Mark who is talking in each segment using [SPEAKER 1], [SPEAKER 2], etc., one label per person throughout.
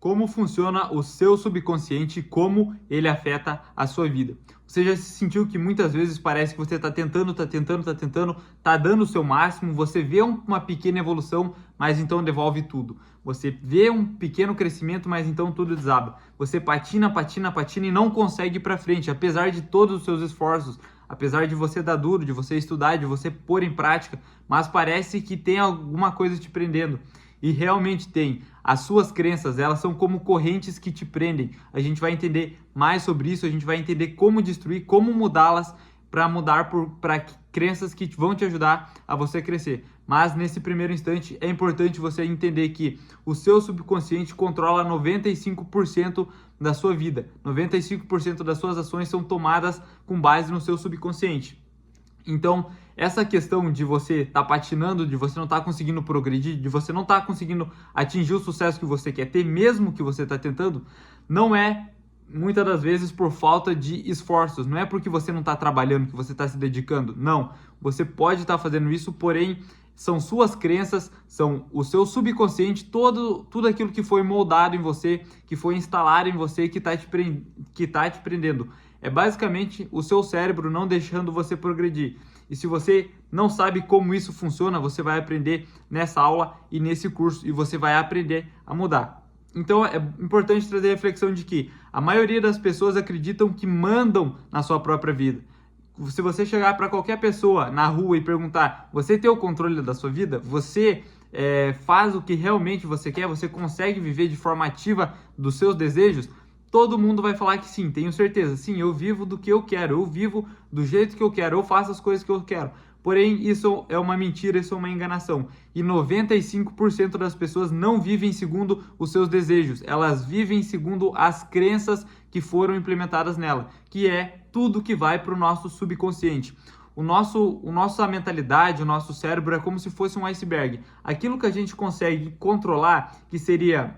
[SPEAKER 1] Como funciona o seu subconsciente e como ele afeta a sua vida. Você já se sentiu que muitas vezes parece que você está tentando, está dando o seu máximo, você vê uma pequena evolução, mas então devolve tudo. Você vê um pequeno crescimento, mas então tudo desaba. Você patina e não consegue ir para frente, apesar de todos os seus esforços, apesar de você dar duro, de você estudar, de você pôr em prática, mas parece que tem alguma coisa te prendendo. E realmente tem. As suas crenças, elas são como correntes que te prendem. A gente vai entender mais sobre isso, a gente vai entender como destruir, como mudá-las para mudar para crenças que vão te ajudar a você crescer. Mas nesse primeiro instante é importante você entender que o seu subconsciente controla 95% da sua vida. 95% das suas ações são tomadas com base no seu subconsciente. Então, essa questão de você estar patinando, de você não estar conseguindo progredir, de você não estar conseguindo atingir o sucesso que você quer ter, mesmo que você está tentando, não é muitas das vezes por falta de esforços. Não é porque você não está trabalhando, que você está se dedicando. Não, você pode estar fazendo isso, porém são suas crenças, são o seu subconsciente, tudo aquilo que foi moldado em você, que foi instalado em você, que está te prendendo. É basicamente o seu cérebro não deixando você progredir. E se você não sabe como isso funciona, você vai aprender nessa aula e nesse curso e você vai aprender a mudar. Então é importante trazer a reflexão de que a maioria das pessoas acreditam que mandam na sua própria vida. Se você chegar para qualquer pessoa na rua e perguntar, você tem o controle da sua vida? Você faz o que realmente você quer? Você consegue viver de forma ativa dos seus desejos? Todo mundo vai falar que sim, tenho certeza. Sim, eu vivo do que eu quero, eu vivo do jeito que eu quero, eu faço as coisas que eu quero. Porém, isso é uma mentira, isso é uma enganação. E 95% das pessoas não vivem segundo os seus desejos. Elas vivem segundo as crenças que foram implementadas nela, que é tudo que vai para o nosso subconsciente. Nossa mentalidade, o nosso cérebro é como se fosse um iceberg. Aquilo que a gente consegue controlar, que seria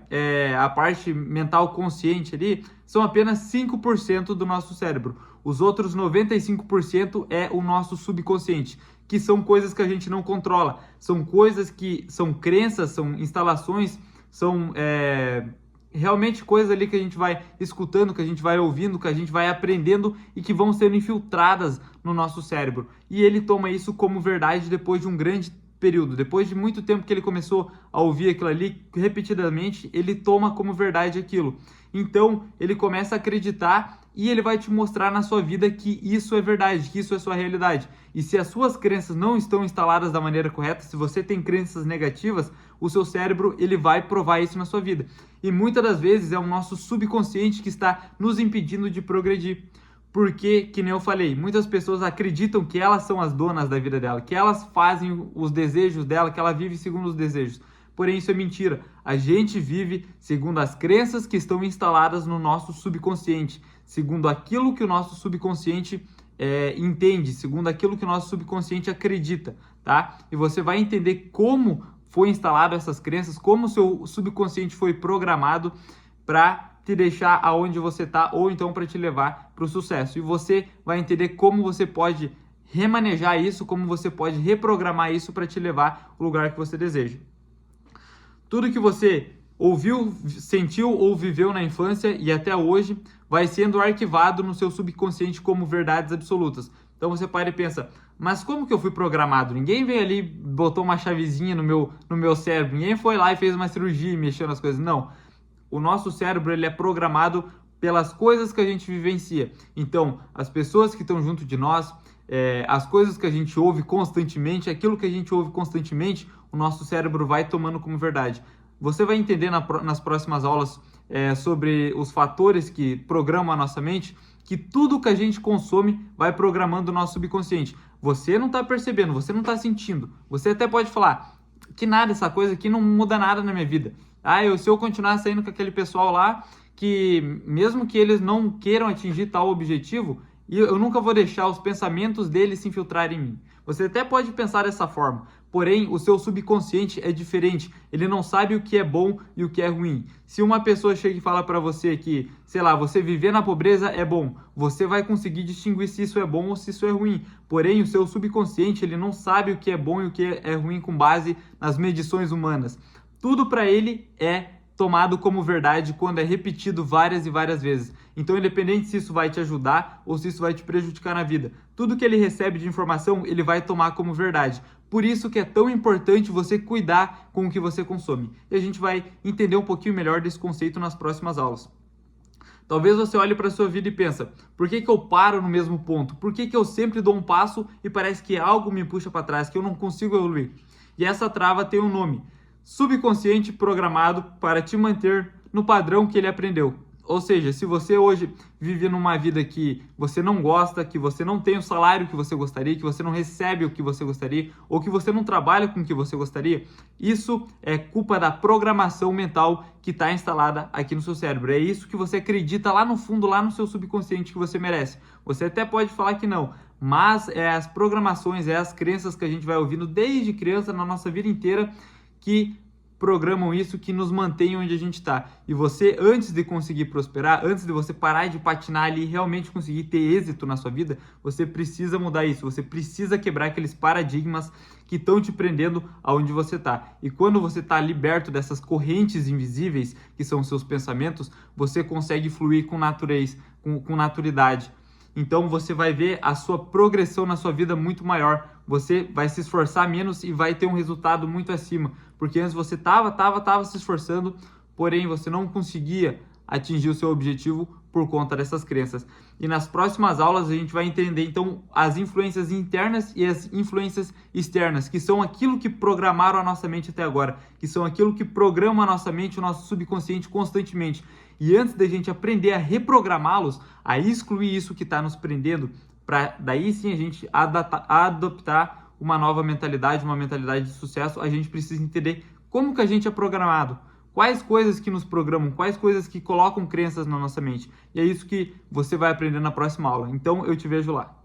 [SPEAKER 1] a parte mental consciente ali, são apenas 5% do nosso cérebro. Os outros 95% é o nosso subconsciente, que são coisas que a gente não controla. São coisas que são crenças, são instalações, são realmente coisas ali que a gente vai escutando, que a gente vai ouvindo, que a gente vai aprendendo e que vão sendo infiltradas no nosso cérebro. E ele toma isso como verdade depois de um grande período. Depois de muito tempo que ele começou a ouvir aquilo ali repetidamente, ele toma como verdade aquilo. Então, ele começa a acreditar e ele vai te mostrar na sua vida que isso é verdade, que isso é sua realidade. E se as suas crenças não estão instaladas da maneira correta, se você tem crenças negativas, o seu cérebro ele vai provar isso na sua vida. E muitas das vezes é o nosso subconsciente que está nos impedindo de progredir. Porque, que nem eu falei, muitas pessoas acreditam que elas são as donas da vida dela, que elas fazem os desejos dela, que ela vive segundo os desejos. Porém, isso é mentira. A gente vive segundo as crenças que estão instaladas no nosso subconsciente, segundo aquilo que o nosso subconsciente entende, segundo aquilo que o nosso subconsciente acredita, tá? E você vai entender como foi instalado essas crenças, como o seu subconsciente foi programado para te deixar aonde você está ou então para te levar para o sucesso. E você vai entender como você pode remanejar isso, como você pode reprogramar isso para te levar ao lugar que você deseja. Tudo que você ouviu, sentiu ou viveu na infância e até hoje vai sendo arquivado no seu subconsciente como verdades absolutas. Então você para e pensa, mas como que eu fui programado? Ninguém veio ali, botou uma chavezinha no meu cérebro, ninguém foi lá e fez uma cirurgia e mexeu nas coisas. Não, o nosso cérebro ele é programado pelas coisas que a gente vivencia. Então, as pessoas que estão junto de nós, as coisas que a gente ouve constantemente, aquilo que a gente ouve constantemente, o nosso cérebro vai tomando como verdade. Você vai entender nas próximas aulas sobre os fatores que programam a nossa mente, que tudo que a gente consome vai programando o nosso subconsciente. Você não está percebendo, você não está sentindo. Você até pode falar, que nada, essa coisa aqui não muda nada na minha vida. Se eu continuar saindo com aquele pessoal lá, que mesmo que eles não queiram atingir tal objetivo, eu nunca vou deixar os pensamentos deles se infiltrarem em mim. Você até pode pensar dessa forma, porém o seu subconsciente é diferente, ele não sabe o que é bom e o que é ruim. Se uma pessoa chega e fala para você que, sei lá, você viver na pobreza é bom, você vai conseguir distinguir se isso é bom ou se isso é ruim. Porém, o seu subconsciente, ele não sabe o que é bom e o que é ruim com base nas medições humanas. Tudo para ele é tomado como verdade quando é repetido várias e várias vezes. Então, independente se isso vai te ajudar ou se isso vai te prejudicar na vida, tudo que ele recebe de informação, ele vai tomar como verdade. Por isso que é tão importante você cuidar com o que você consome. E a gente vai entender um pouquinho melhor desse conceito nas próximas aulas. Talvez você olhe para a sua vida e pensa, por que eu paro no mesmo ponto? Por que eu sempre dou um passo e parece que algo me puxa para trás, que eu não consigo evoluir? E essa trava tem um nome, subconsciente programado para te manter no padrão que ele aprendeu. Ou seja, se você hoje vive numa vida que você não gosta, que você não tem o salário que você gostaria, que você não recebe o que você gostaria, ou que você não trabalha com o que você gostaria, isso é culpa da programação mental que está instalada aqui no seu cérebro. É isso que você acredita lá no fundo, lá no seu subconsciente que você merece. Você até pode falar que não, mas é as programações, é as crenças que a gente vai ouvindo desde criança na nossa vida inteira que programam isso, que nos mantém onde a gente está. E você, antes de conseguir prosperar, antes de você parar de patinar ali e realmente conseguir ter êxito na sua vida, você precisa mudar isso, você precisa quebrar aqueles paradigmas que estão te prendendo aonde você está. E quando você está liberto dessas correntes invisíveis, que são os seus pensamentos, você consegue fluir com naturalidade. Então você vai ver a sua progressão na sua vida muito maior. Você vai se esforçar menos e vai ter um resultado muito acima. Porque antes você estava se esforçando, porém você não conseguia atingir o seu objetivo por conta dessas crenças. E nas próximas aulas a gente vai entender então as influências internas e as influências externas, que são aquilo que programaram a nossa mente até agora, que são aquilo que programa a nossa mente, o nosso subconsciente constantemente. E antes da gente aprender a reprogramá-los, a excluir isso que está nos prendendo, para daí sim a gente adoptar uma nova mentalidade, uma mentalidade de sucesso, a gente precisa entender como que a gente é programado. Quais coisas que nos programam, quais coisas que colocam crenças na nossa mente. E é isso que você vai aprender na próxima aula. Então, eu te vejo lá.